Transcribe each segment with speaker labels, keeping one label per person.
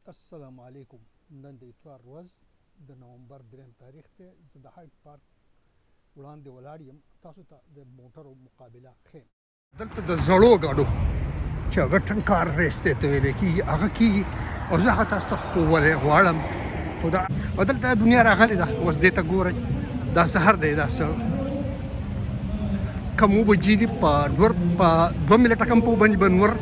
Speaker 1: السلام علیکم. نن د اتوار ورځ د نومبر 3 تاریخ ته زه د هایټ پارک وړاندې ولاړ یم. تاسو ته د موټرو مقابله ښیم. دلته د زړو ګاډو چې هغه ټنکار ریس ته ویل کېږي هغه کېږي او زه هغه تاسو ته ښوولی غواړم. خو دا دلته دنیا راغلې ده. اوس دې ته ګورئ، دا سهار دی، دا څه کم اووه بجې دي. په 2 منټه کم په باندې به نور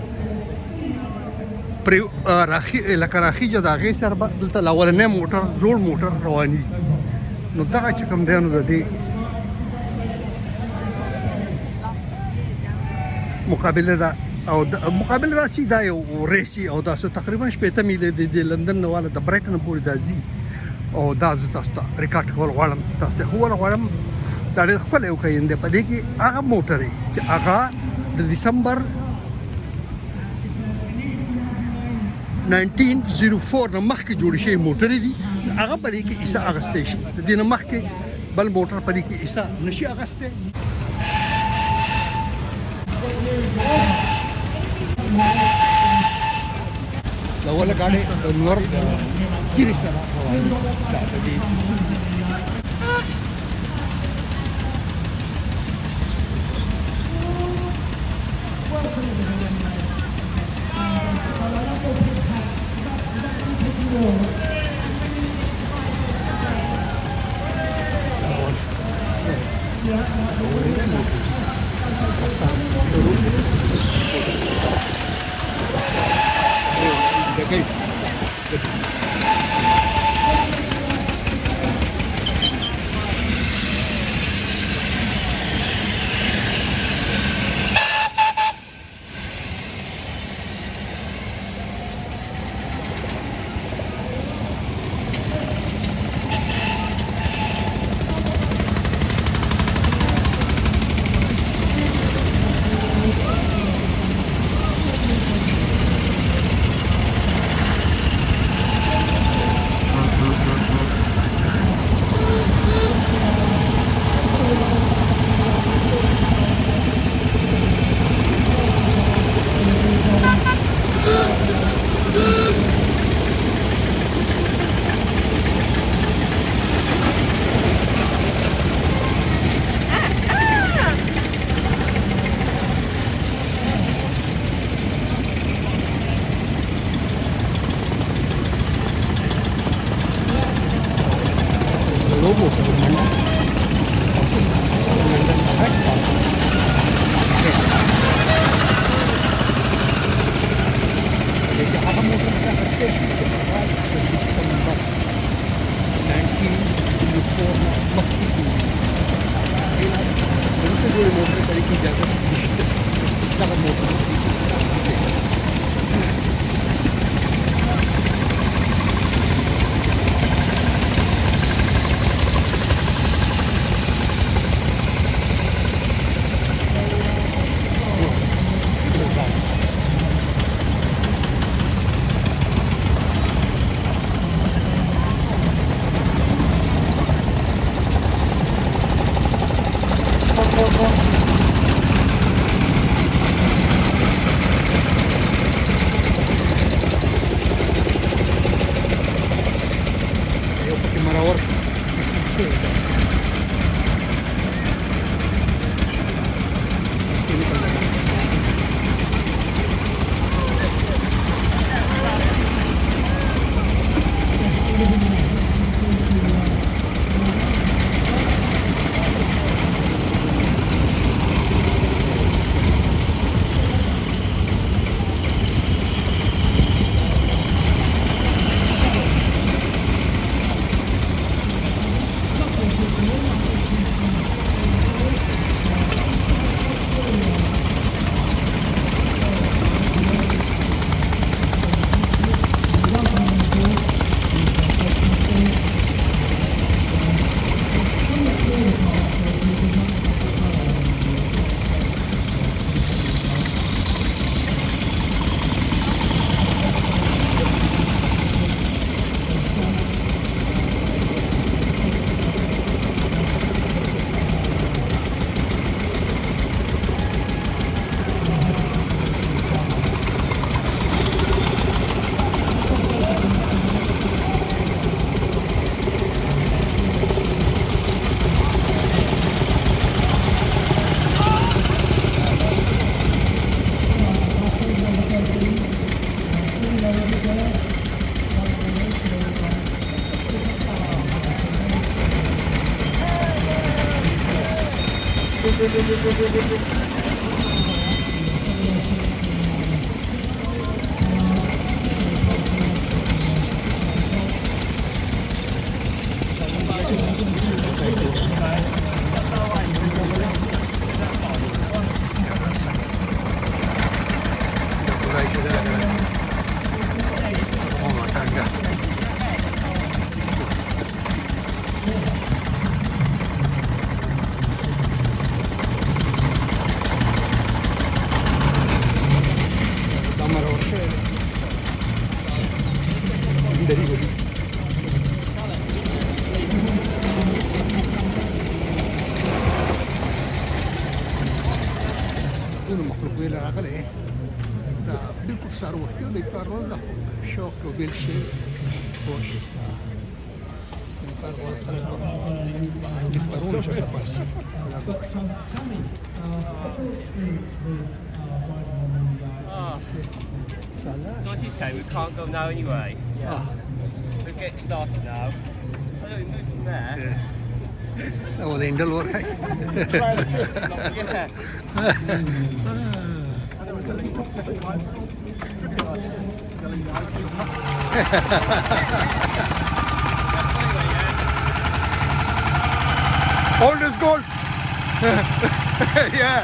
Speaker 1: لکه راخیجه د هغې سره به دلته اولنی موټر زوړ موټر روانېږي. نو دغه چې کوم دی نو د دې مقابله ده او مقابله داسې دا یو ریس او دا څه تقریبا 80 میله د لندن نه والا د برایټن پورې دا ځي او دا زه تاسو ته ریکارډ کول غواړم، تاسو ته ښوول غواړم. دا ډېر ښکلی یو کین دی. په دې کې هغه موټر دی چې هغه د ډسمبر 1904 نه مخکې جوړې شوي موټرې دي. هغه په دې کې حصه اخیستی شي. د دې نه مخکې بل موټر په دې کې حصه نشي اخیستی. د اوله ګاډۍ د نور سیرې سره روانې دا د دې صار وحده يتفرج له شوك وبالشيء وش يفطرون شوية بس
Speaker 2: So as you say, we can't go now anyway. Yeah. We're getting started now. I know we moved from there.
Speaker 1: Oh, the Indal work.
Speaker 2: Yeah.
Speaker 1: Old is gold. Yeah.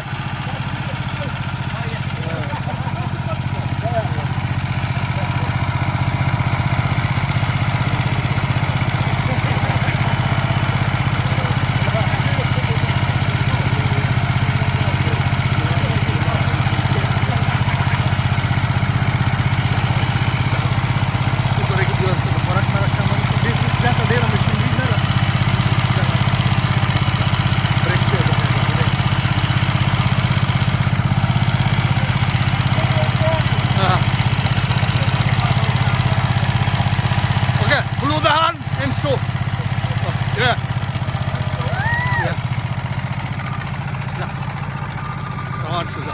Speaker 1: Follow the hand and stop. Yeah. Yeah. طبعا شذا.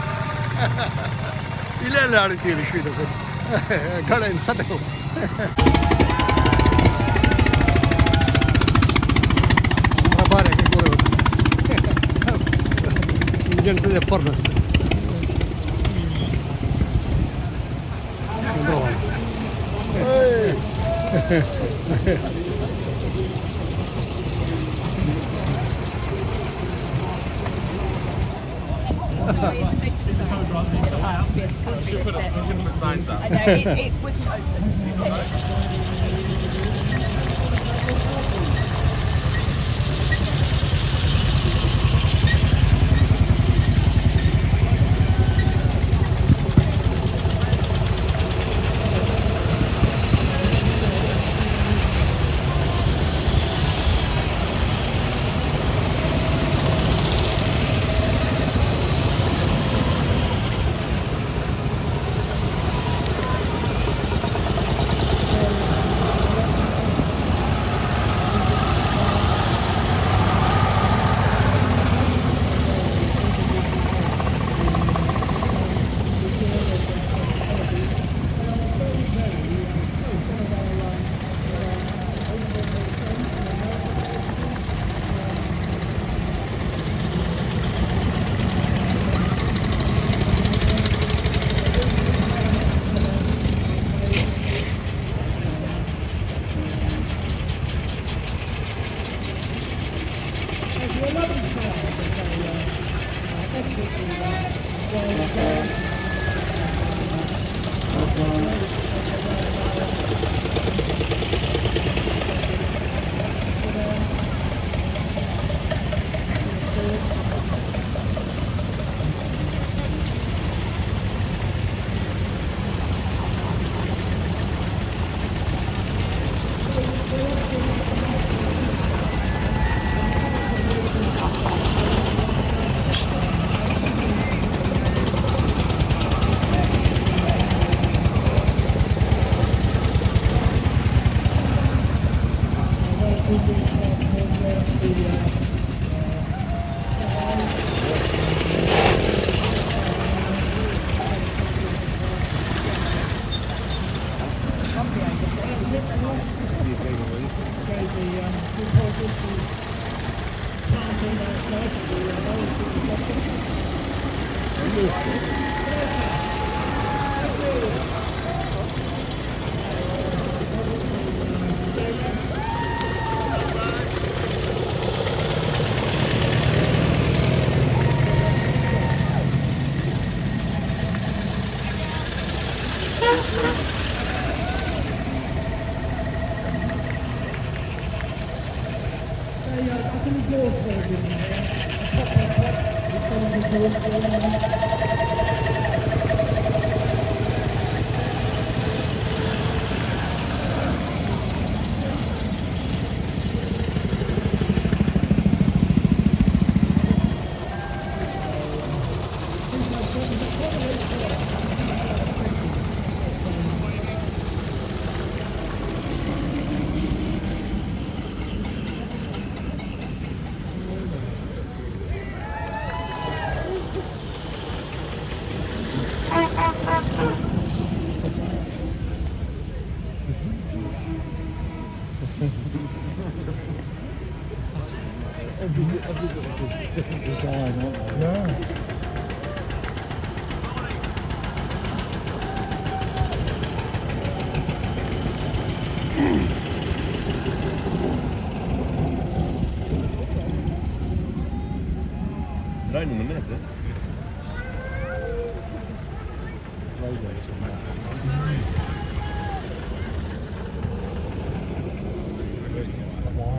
Speaker 1: إلى لا أعرف يلي شو ده. قال إن صدقوا. ربارك يقولوا. جنت ذي فرنس.
Speaker 2: Should put signs up.
Speaker 3: I know, it wouldn't open.
Speaker 4: Every different design, aren't they?
Speaker 1: Yeah.
Speaker 2: Draai nog maar net, hè?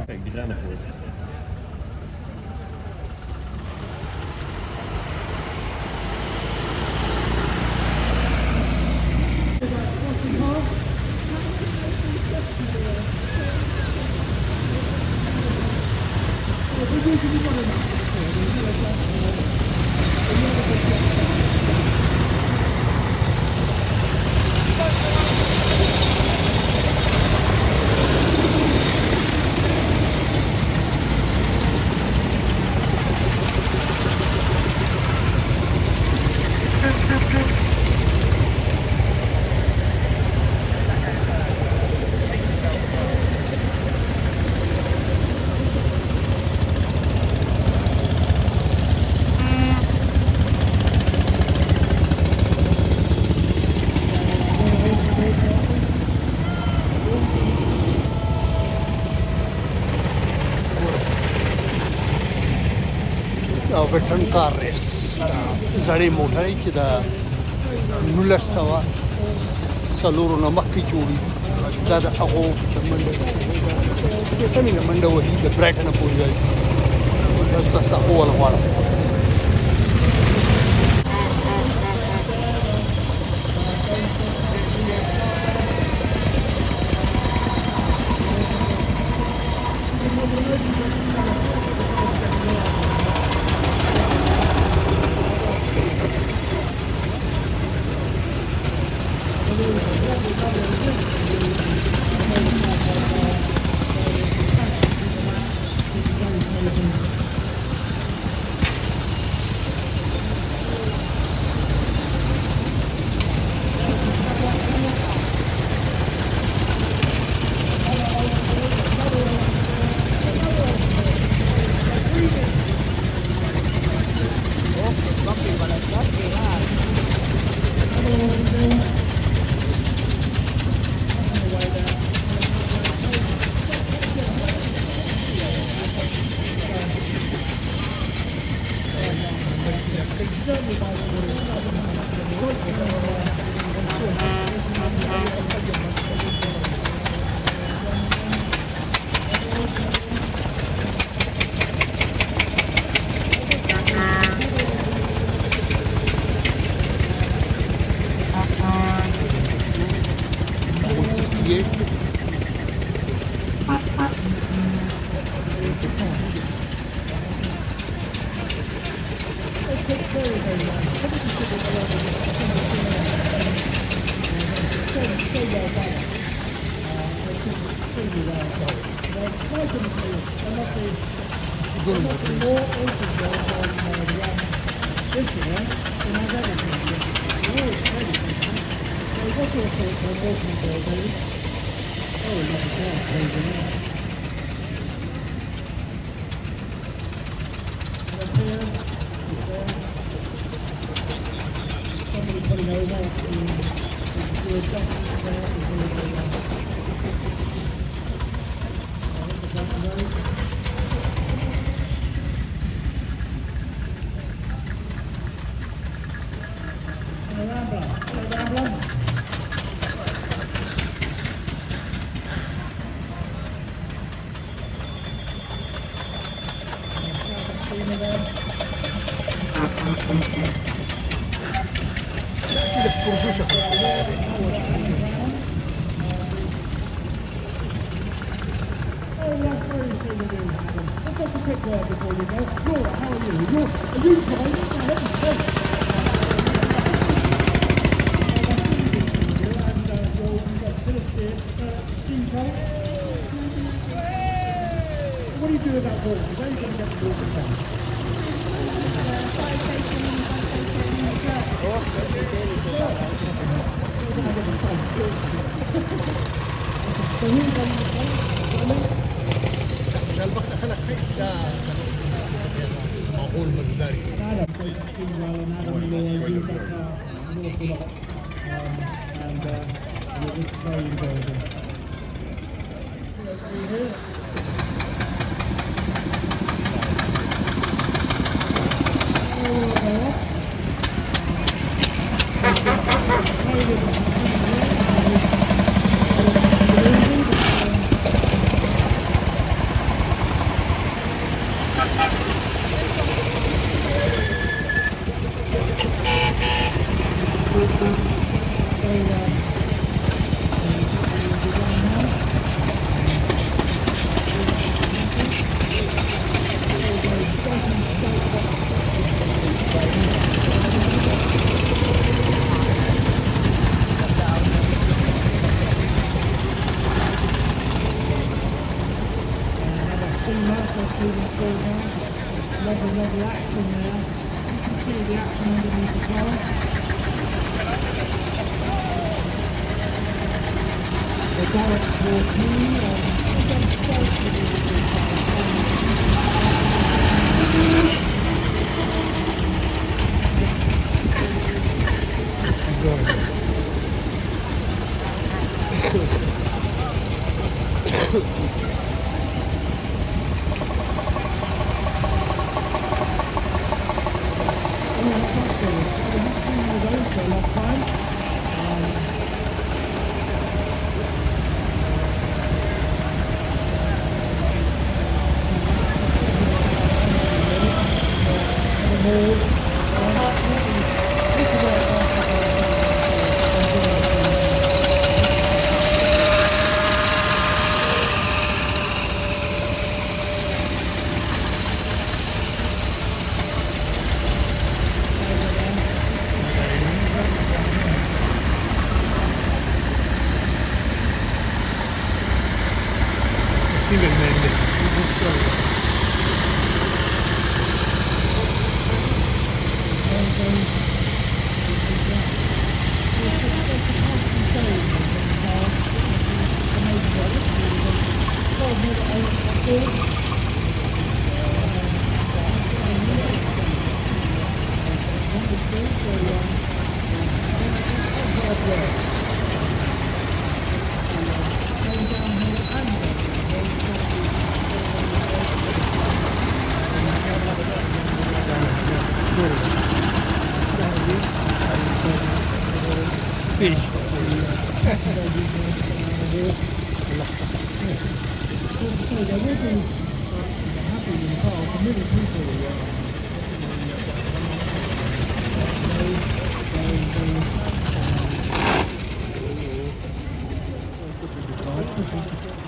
Speaker 2: Kijk, die zijn ervoor.
Speaker 1: Veteran car race. Zari motorai چې دا 1900 سلورو نه مخکې جوړي دا د هغو منډه ته نه منډه وهي د برایټن پورې راځي دا تاسو اول غواړم سيدك فرشوشة
Speaker 4: What do you do about balls? Where are you going to get the balls from?
Speaker 1: عشان البخت خلق خير ده معقول مقداري
Speaker 4: Lovely action there. You can see the action underneath the car. The Garrett 14.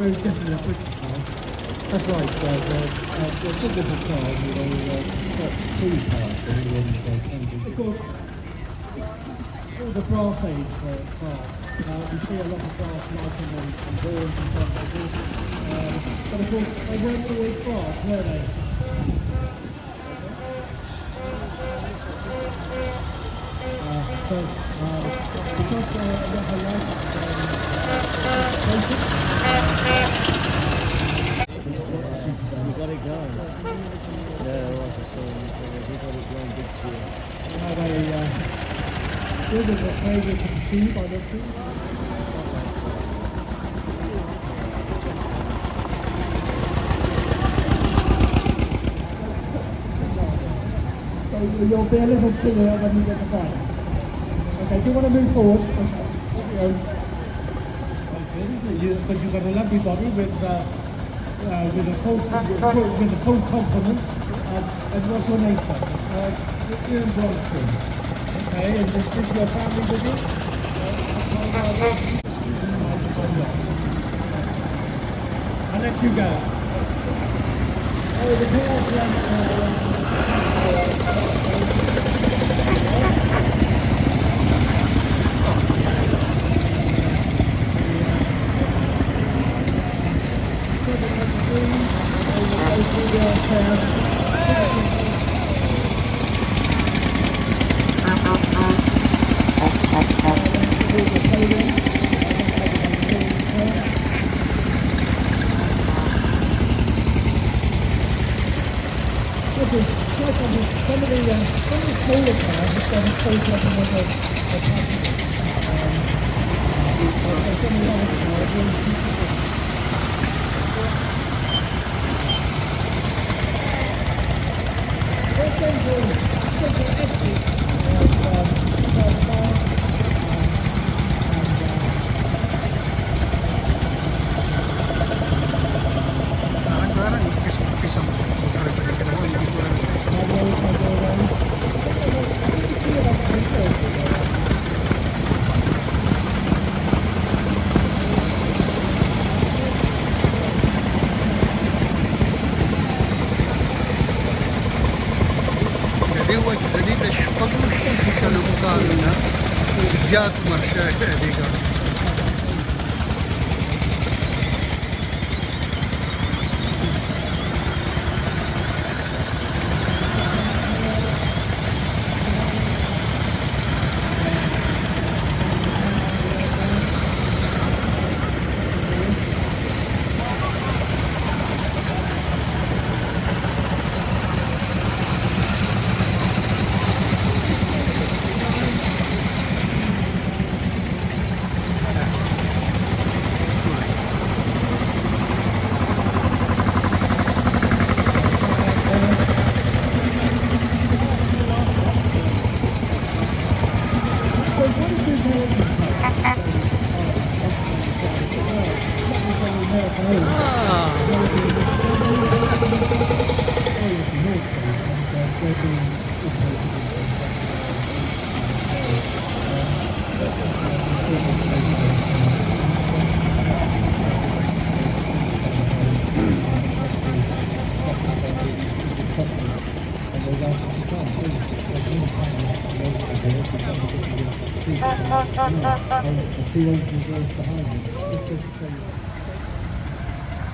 Speaker 4: Very definitely a British car. That's right, they're typical cars, you know, three cars. Of course, all the brass age car. We see a lot of brass lighting and horns and stuff like this. But of course, they weren't always brass, were they? Because they have a
Speaker 5: You got it going. Yeah, it was a song. He got it going big cheer.
Speaker 4: We had a bit of a favourite to see by the two. So you'll be a little chillier when you get the fire. Okay, do you want to move forward? But you've got a lovely body with a full complement. And what's your name, sir? You're in Bronson. Okay, and this is your family visit? I'll let you go. Oh, the cars some of the smaller cars have got a photo of another passenger. Some of the other
Speaker 1: Kadang-kadang pisang motor pada kedua ini kurang. Jadi dah sepuluh kalau bukan na jat masyarakat juga.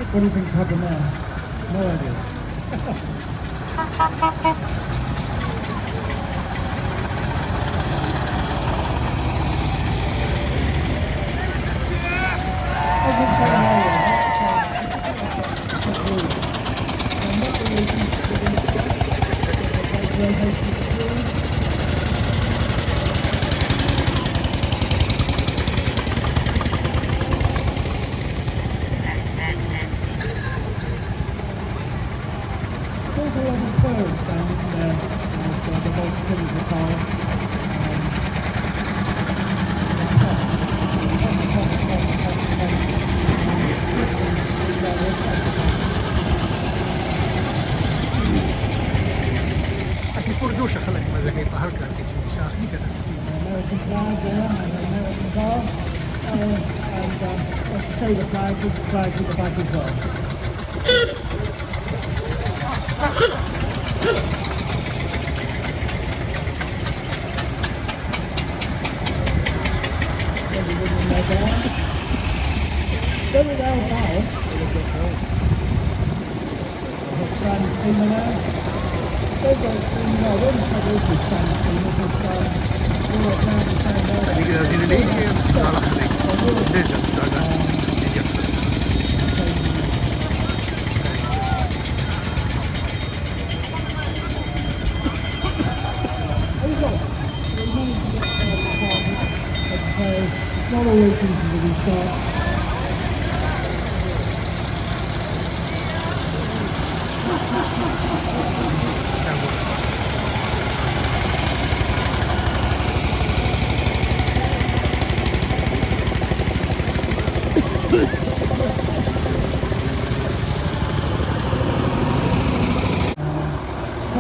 Speaker 1: What do you think happened there? No idea. Furduša خلك ماذا كيف هلكا كيف ساخي كده.
Speaker 4: American flag there and an American car. And let's say the flag is the flag to the back as well. Very well balanced. Stand steamer there. There's a no, when trouble with stand steamer because we're down the same road.
Speaker 1: Ini kita sini ni salah ni. Dia just ada. Dia.
Speaker 4: Not always easy to restart.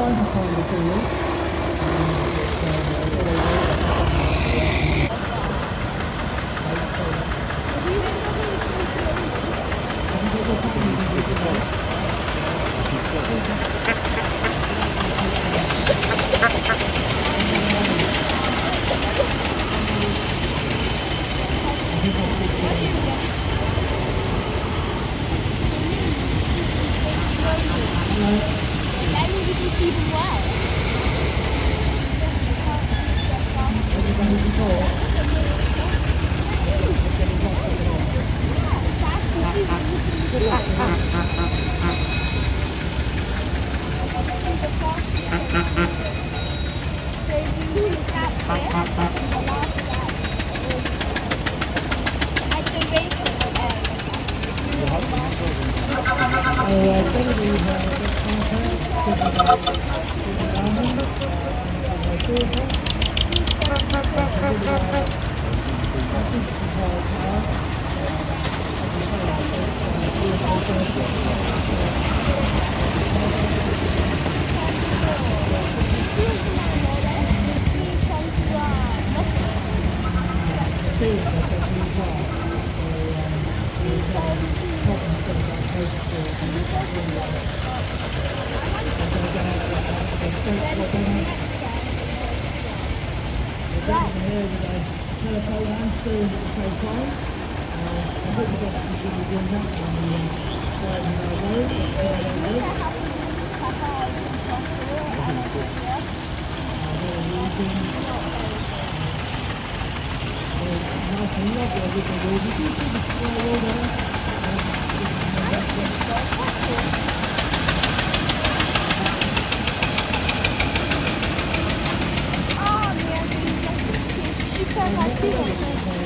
Speaker 4: trying to find a deal.
Speaker 3: That means you can keep them well. Telephone and steering at the same time. I hope you don't continue doing that on the side of our road. Nice and lovely everything. Did you see the square road there? Super rapide en fait.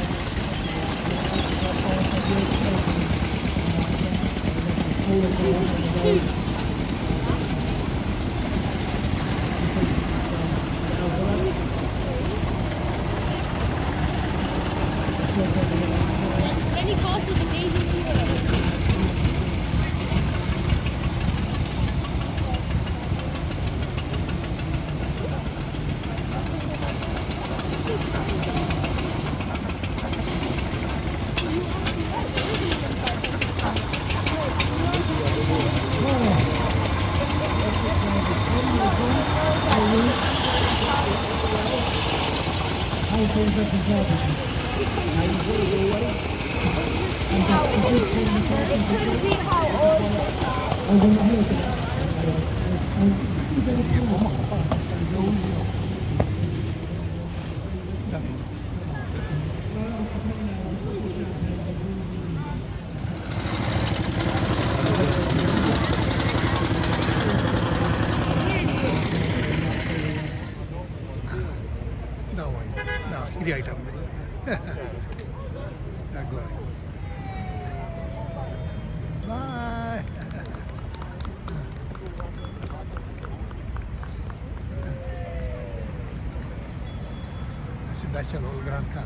Speaker 3: It's really fast with amazing view.
Speaker 1: आखिरी item में bye सीधा चलो grand का